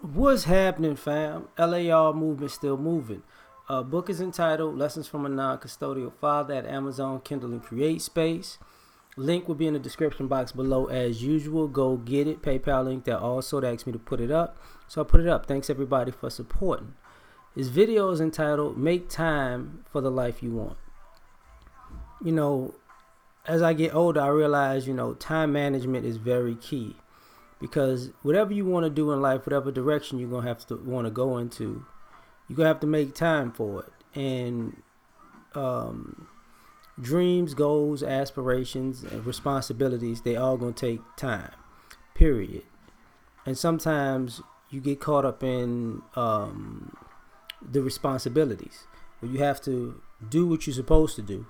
What's happening, fam? L.A.R. movement still moving. Book is entitled Lessons from a Non-Custodial Father at Amazon, Kindle, and Create Space. Link will be in the description box below as usual. Go get it. PayPal link that also asked me to put it up. So I put it up. Thanks everybody for supporting. This video is entitled Make Time for the Life You Want. You know, as I get older, I realize, time management is very key. Because whatever you want to do in life, whatever direction you're going to have to want to go into, you're going to have to make time for it. And dreams, goals, aspirations, and responsibilities, they all going to take time, period. And sometimes you get caught up in the responsibilities where you have to do what you're supposed to do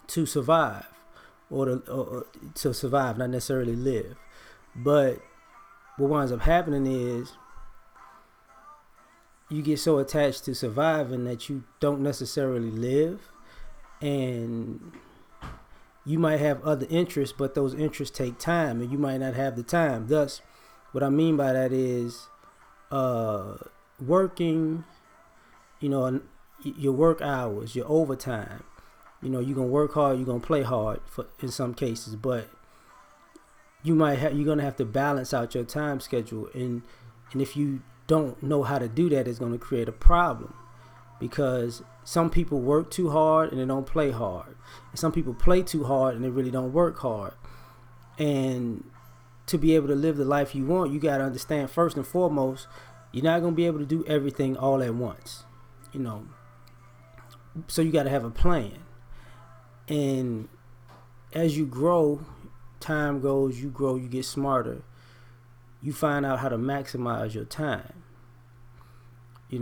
to survive or to survive, not necessarily live. But what winds up happening is you get so attached to surviving that you don't necessarily live, and you might have other interests, but those interests take time, and you might not have the time. Thus, what I mean by that is working, your work hours, your overtime. You're going to work hard, you're going to play hard in some cases, but you're going to have to balance out your time schedule, and if you don't know how to do that, it's going to create a problem, because some people work too hard and they don't play hard, and some people play too hard and they really don't work hard. And to be able to live the life you want, you got to understand, first and foremost, you're not going to be able to do everything all at once, so you got to have a plan. And as you grow, time goes, you grow, you get smarter, you find out how to maximize your time. And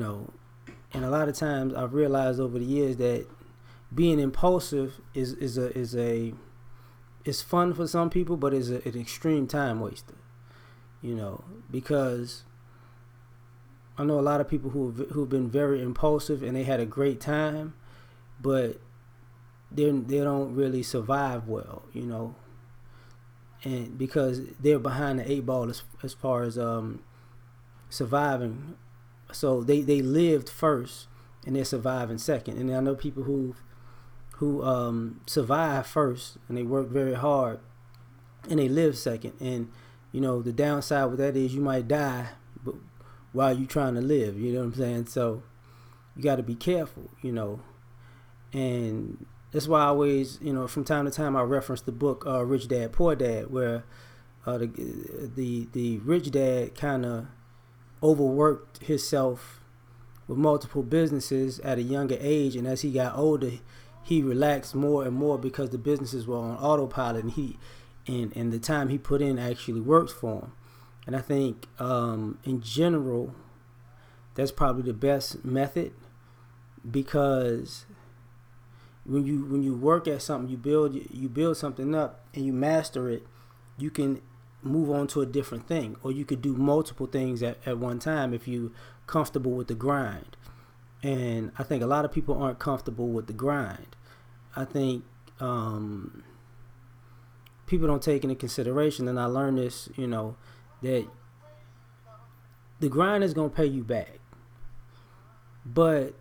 a lot of times I've realized over the years that being impulsive is fun for some people, but is an extreme time waster. Because I know a lot of people who've been very impulsive and they had a great time, but they don't really survive well, and because they're behind the eight ball as far as surviving. So they lived first and they're surviving second. And I know people who survive first and they work very hard and they live second. And the downside with that is you might die while you're trying to live. You know what I'm saying? So you got to be careful. And that's why I always, from time to time, I reference the book Rich Dad, Poor Dad, where the rich dad kind of overworked himself with multiple businesses at a younger age, and as he got older, he relaxed more and more because the businesses were on autopilot, and the time he put in actually worked for him. And I think in general, that's probably the best method, because when you work at something, you build something up and you master it, you can move on to a different thing, or you could do multiple things at one time if you're comfortable with the grind. And I think a lot of people aren't comfortable with the grind. I think people don't take into consideration, and I learned this, that the grind is going to pay you back, but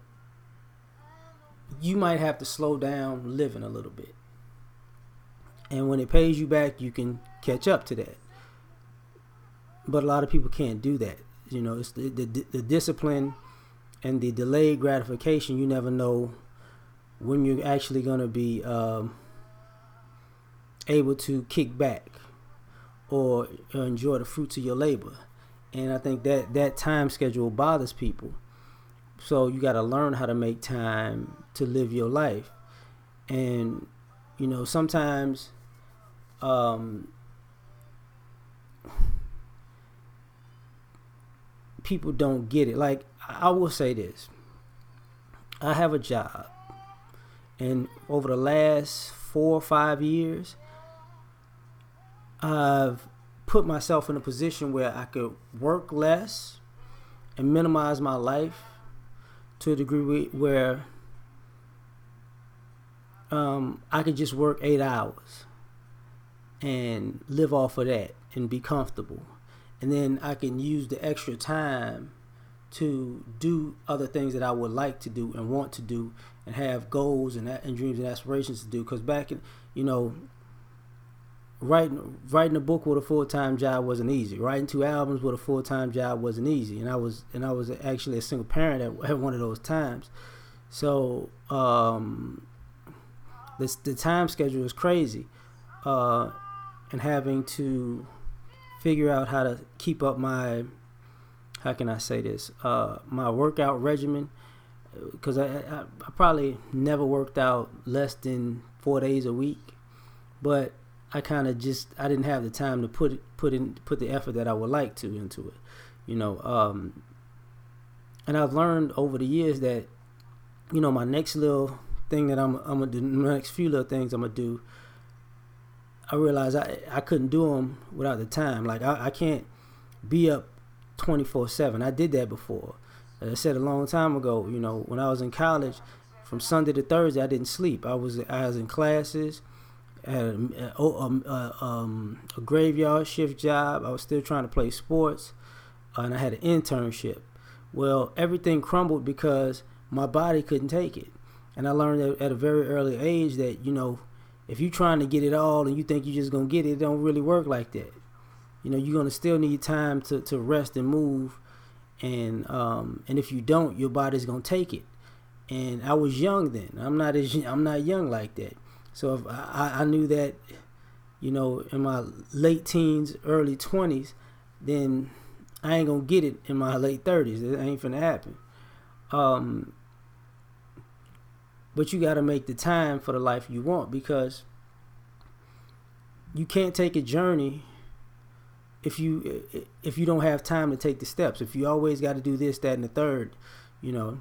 you might have to slow down living a little bit. And when it pays you back, you can catch up to that. But a lot of people can't do that. It's the discipline and the delayed gratification. You never know when you're actually going to be able to kick back or enjoy the fruits of your labor. And I think that time schedule bothers people. So you got to learn how to make time to live your life. And, sometimes people don't get it. Like, I will say this. I have a job. And over the last 4 or 5 years, I've put myself in a position where I could work less and minimize my life to a degree where I could just work 8 hours and live off of that and be comfortable. and then I can use the extra time to do other things that I would like to do and want to do and have goals and dreams and aspirations to do. Because back in, writing a book with a full-time job wasn't easy. Writing 2 albums with a full-time job wasn't easy, and I was actually a single parent at one of those times. So the time schedule was crazy, and having to figure out how to keep up my, how can I say this, my workout regimen, because I probably never worked out less than 4 days a week, but I kind of I didn't have the time to put the effort that I would like to into it, and I've learned over the years that, my next little thing that I'm gonna do, the next few little things I'm gonna do, I realized I couldn't do them without the time. Like I can't be up 24/7. I did that before. As I said a long time ago, when I was in college, from Sunday to Thursday, I didn't sleep. I was in classes. I had a graveyard shift job. I was still trying to play sports, and I had an internship. Well, everything crumbled because my body couldn't take it. And I learned at a very early age that, if you're trying to get it all and you think you're just going to get it, it don't really work like that. You're going to still need time to rest and move. And if you don't, your body's going to take it. And I was young then. I'm not young like that. So if I knew that, in my late teens, early 20s, then I ain't going to get it in my late 30s. It ain't finna happen. But you got to make the time for the life you want, because you can't take a journey if you don't have time to take the steps. If you always got to do this, that, and the third, And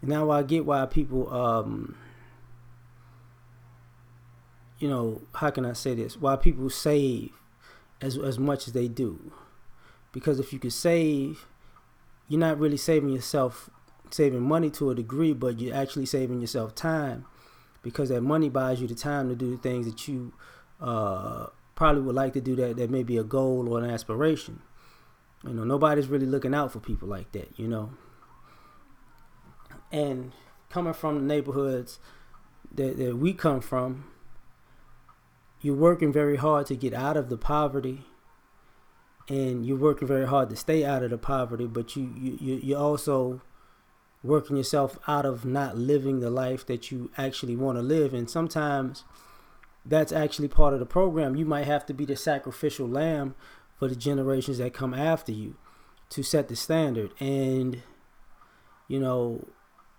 now I get why people, how can I say this? Why people save as much as they do. Because if you could save, you're not really saving money to a degree, but you're actually saving yourself time, because that money buys you the time to do the things that you probably would like to do, that may be a goal or an aspiration. Nobody's really looking out for people like that, And coming from the neighborhoods that we come from, you're working very hard to get out of the poverty, and you're working very hard to stay out of the poverty, but you're also working yourself out of not living the life that you actually want to live. And sometimes that's actually part of the program. You might have to be the sacrificial lamb for the generations that come after you to set the standard. And,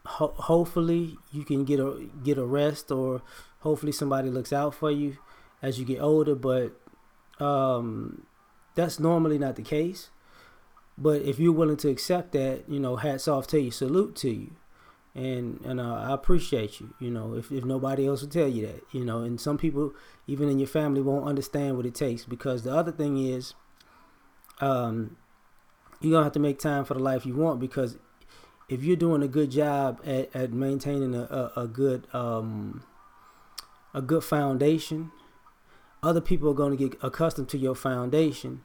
hopefully you can get a rest, or hopefully somebody looks out for you as you get older. But that's normally not the case. But if you're willing to accept that, hats off to you, salute to you. And I appreciate you, if nobody else will tell you that, and some people, even in your family, won't understand what it takes. Because the other thing is, you're going to have to make time for the life you want, because if you're doing a good job at maintaining a good foundation, other people are going to get accustomed to your foundation.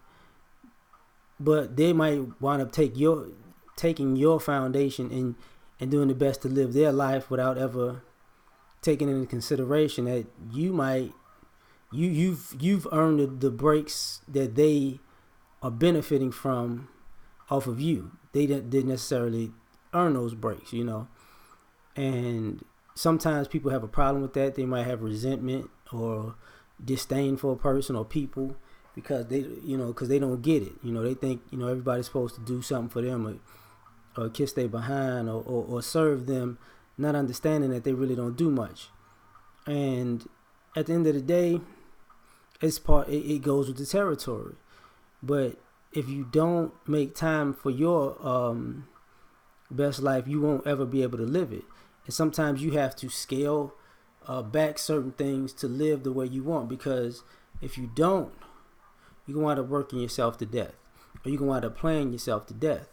But they might wind up taking your foundation and doing the best to live their life without ever taking into consideration that you've earned the breaks that they are benefiting from off of you. They didn't necessarily earn those breaks, And sometimes people have a problem with that. They might have resentment or disdain for a person or people, because they don't get it. They think, everybody's supposed to do something for them, or kiss their behind, or serve them, not understanding that they really don't do much. And at the end of the day, it goes with the territory. But if you don't make time for your best life, you won't ever be able to live it. And sometimes you have to scale back certain things to live the way you want, because if you don't, you're going to wind up working yourself to death, or you're going to wind up playing yourself to death,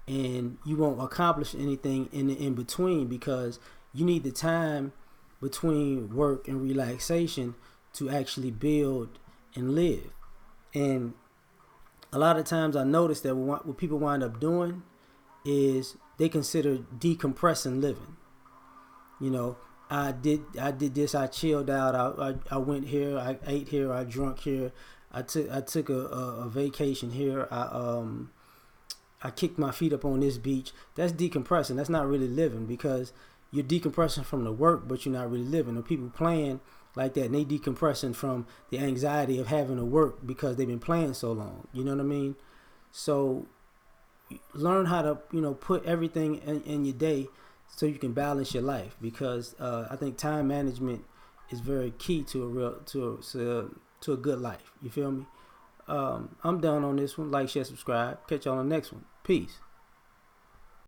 and you won't accomplish anything in between, because you need the time between work and relaxation to actually build and live. And a lot of times I notice that what people wind up doing is they consider decompressing living. You know, I did this. I chilled out. I went here. I ate here. I drunk here. I took a vacation here. I kicked my feet up on this beach. That's decompressing. That's not really living, because you're decompressing from the work, but you're not really living. Or people playing like that, and they decompressing from the anxiety of having to work because they've been playing so long. You know what I mean? So learn how to, put everything in your day so you can balance your life, because I think time management is very key to a good life. You feel me? I'm done on this one. Like, share, subscribe. Catch y'all on the next one. Peace.